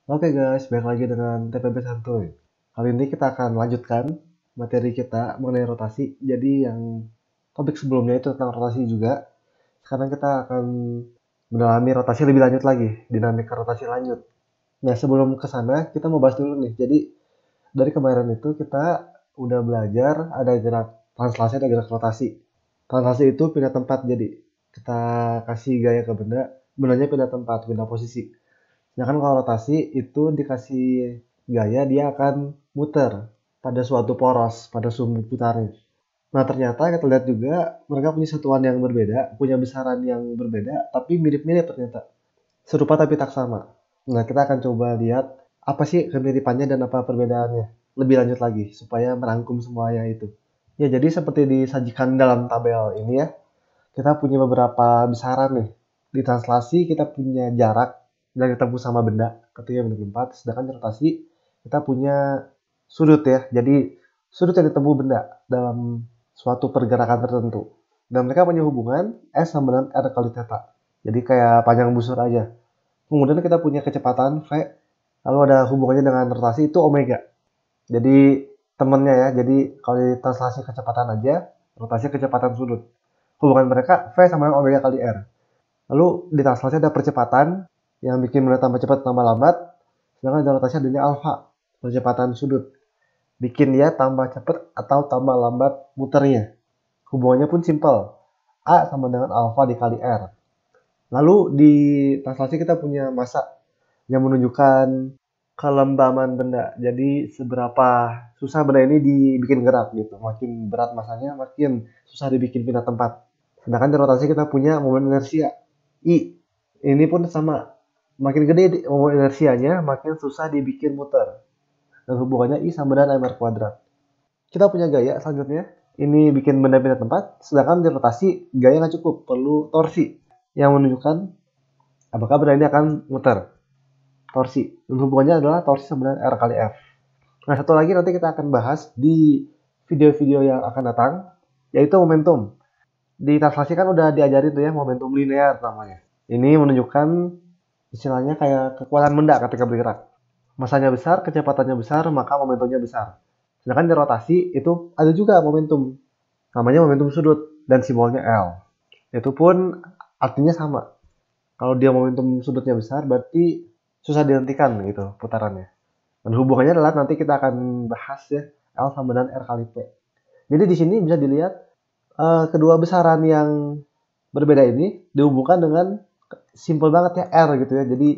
Oke guys, balik lagi dengan TPB Santuy. Kali ini kita akan lanjutkan materi kita mengenai rotasi. Jadi yang topik sebelumnya itu tentang rotasi juga. Sekarang kita akan mendalami rotasi lebih lanjut lagi, dinamika rotasi lanjut. Nah sebelum ke sana kita mau bahas dulu nih. Jadi dari kemarin itu kita udah belajar ada gerak translasi, ada gerak rotasi. Translasi itu pindah tempat, jadi kita kasih gaya ke benda, bendanya pindah tempat, pindah posisi. Sedangkan kalau rotasi itu dikasih gaya dia akan muter pada suatu poros, pada sumbu putarnya. Nah ternyata kita lihat juga mereka punya satuan yang berbeda, punya besaran yang berbeda, tapi mirip-mirip ternyata. Serupa tapi tak sama. Nah kita akan coba lihat apa sih kemiripannya dan apa perbedaannya. Lebih lanjut lagi, supaya merangkum semuanya itu. Ya jadi seperti disajikan dalam tabel ini ya, kita punya beberapa besaran nih. Di translasi kita punya jarak yang ketemu sama benda ketika benda tempat, sedangkan di rotasi kita punya sudut ya. Jadi sudut yang ditemu benda dalam suatu pergerakan tertentu. Dan mereka punya hubungan S sama dengan R kali theta. Jadi kayak panjang busur aja. Kemudian kita punya kecepatan V, lalu ada hubungannya dengan rotasi itu omega. Jadi temennya ya, jadi kalau di translasi kecepatan aja, rotasi kecepatan sudut. Hubungan mereka V sama dengan omega kali R. Lalu di translasi ada percepatan yang bikin benda tambah cepat tambah lambat, sedangkan di rotasi adanya alfa, percepatan sudut. Bikin dia tambah cepat atau tambah lambat muternya. Hubungannya pun simpel. A sama dengan alfa dikali R. Lalu di translasi kita punya massa yang menunjukkan kelembaman benda. Jadi seberapa susah benda ini dibikin gerak gitu. Makin berat masanya, makin susah dibikin pindah tempat. Sedangkan di rotasi kita punya momen inersia I. Ini pun sama. Makin gede momen inersianya, makin susah dibikin muter. Dan hubungannya I sama dengan mr kuadrat. Kita punya gaya selanjutnya. Ini bikin benda pindah tempat. Sedangkan di rotasi gaya nggak cukup, perlu torsi yang menunjukkan apakah benda ini akan muter. Torsi. Dan hubungannya adalah torsi sama dengan R kali F. Nah, satu lagi nanti kita akan bahas di video-video yang akan datang, yaitu momentum. Di translasi kan udah diajarin tuh ya, momentum linear namanya. Ini menunjukkan istilahnya kayak kekuatan benda ketika bergerak. Masanya besar, kecepatannya besar, maka momentumnya besar. Sedangkan di rotasi itu ada juga momentum. Namanya momentum sudut dan simbolnya L. Itu pun artinya sama. Kalau dia momentum sudutnya besar berarti susah dihentikan gitu putarannya. Dan hubungannya adalah nanti kita akan bahas ya L sama dengan R kali P. Jadi di sini bisa dilihat kedua besaran yang berbeda ini dihubungkan dengan simple banget ya R gitu ya. Jadi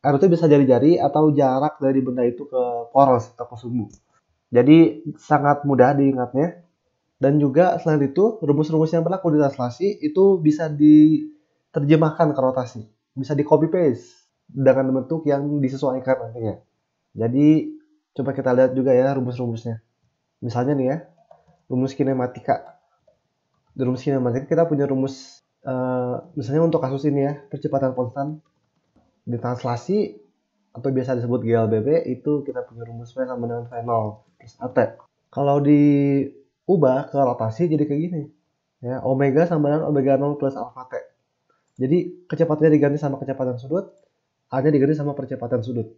R itu bisa jari-jari atau jarak dari benda itu ke poros atau ke sumbu. Jadi sangat mudah diingatnya. Dan juga selain itu rumus-rumus yang berlaku di translasi itu bisa diterjemahkan ke rotasi. Bisa di copy paste dengan bentuk yang disesuaikan nantinya. Jadi coba kita lihat juga ya rumus-rumusnya. Misalnya nih ya, rumus kinematika. Di rumus kinematika kita punya rumus misalnya untuk kasus ini ya, percepatan konstan di translasi atau biasa disebut GLBB itu kita punya rumus V sama dengan V0 plus AT. Kalau diubah ke rotasi jadi kayak gini. Ya, omega sama dengan omega 0 plus alpha T. Jadi kecepatannya diganti sama kecepatan sudut, A-nya diganti sama percepatan sudut.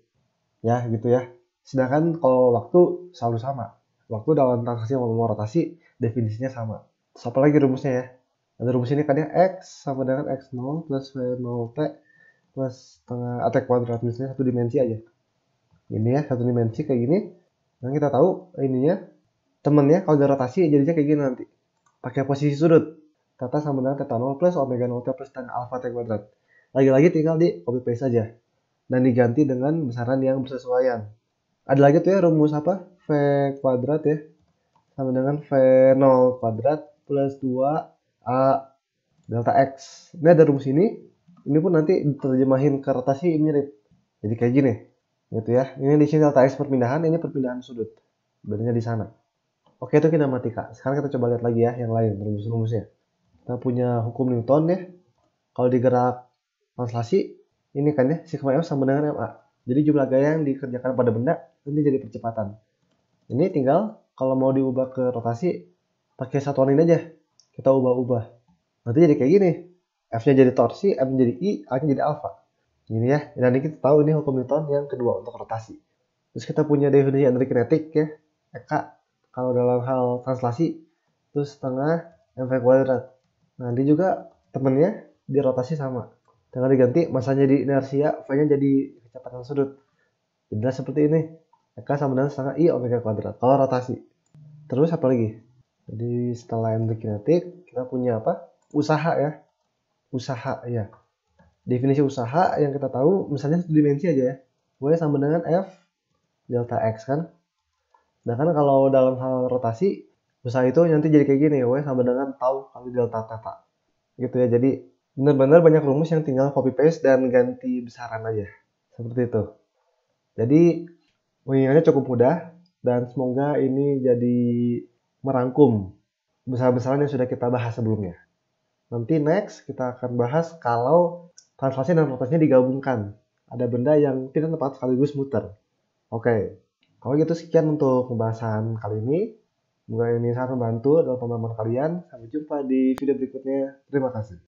Ya, gitu ya. Sedangkan kalau waktu selalu sama. Waktu dalam transaksi mau rotasi definisinya sama. Terus apa lagi rumusnya ya? Ada rumus ini kan ya, X sama dengan X0 plus V0T plus setengah AT kuadrat. Misalnya satu dimensi aja. Ini ya, satu dimensi kayak gini. Dan kita tahu ininya, temennya kalau dirotasi jadinya kayak gini nanti. Pakai posisi sudut. Theta sama dengan theta 0 plus omega 0 T plus setengah alpha T kuadrat. Lagi-lagi tinggal di copy paste saja. Dan diganti dengan besaran yang bersesuaian. Ada lagi tuh ya rumus apa? V kuadrat ya. Sama dengan V0 kuadrat plus 2A delta X. Ini ada rumus ini. Ini pun nanti diterjemahin ke rotasi mirip. Jadi kayak gini. Gitu ya. Ini di sini delta X perpindahan, ini perpindahan sudut. Bedanya di sana. Oke, itu kinematika. Sekarang kita coba lihat lagi ya yang lain rumus-rumusnya. Kita punya hukum Newton ya. Kalau digerak translasi, ini kan ya, sigma F sama dengan MA. Jadi jumlah gaya yang dikerjakan pada benda nanti jadi percepatan. Ini tinggal kalau mau diubah ke rotasi, pakai satuan ini aja. Kita ubah-ubah. Nanti jadi kayak gini. F-nya jadi torsi, M-nya jadi I, A-nya jadi alfa. Ini ya, dan ini kita tahu ini hukum Newton yang kedua untuk rotasi. Terus kita punya definisi energi kinetik ya, EK. Kalau dalam hal translasi, itu setengah mv kuadrat. Nah, dia juga temennya di rotasi sama. Tinggal diganti masanya di inersia, V-nya jadi kecepatan sudut. Jadi seperti ini. EK sama dengan setengah I omega kuadrat. Kalau rotasi. Terus apa lagi? Jadi setelah energi kinetik, kita punya apa? Usaha ya. Usaha ya. Definisi usaha yang kita tahu misalnya satu dimensi aja ya. W sama dengan F delta X kan. Nah kan kalau dalam hal rotasi, usaha itu nanti jadi kayak gini. W sama dengan tau kali delta theta. Gitu ya. Jadi benar-benar banyak rumus yang tinggal copy paste dan ganti besaran aja. Seperti itu. Jadi mengingatnya cukup mudah dan semoga ini jadi merangkum besar-besaran yang sudah kita bahas sebelumnya. Nanti next kita akan bahas kalau translasi dan rotasinya digabungkan. Ada benda yang tidak tepat sekaligus muter. Oke, kalau gitu sekian untuk pembahasan kali ini. Semoga ini sangat membantu dalam pemahaman kalian. Sampai jumpa di video berikutnya. Terima kasih.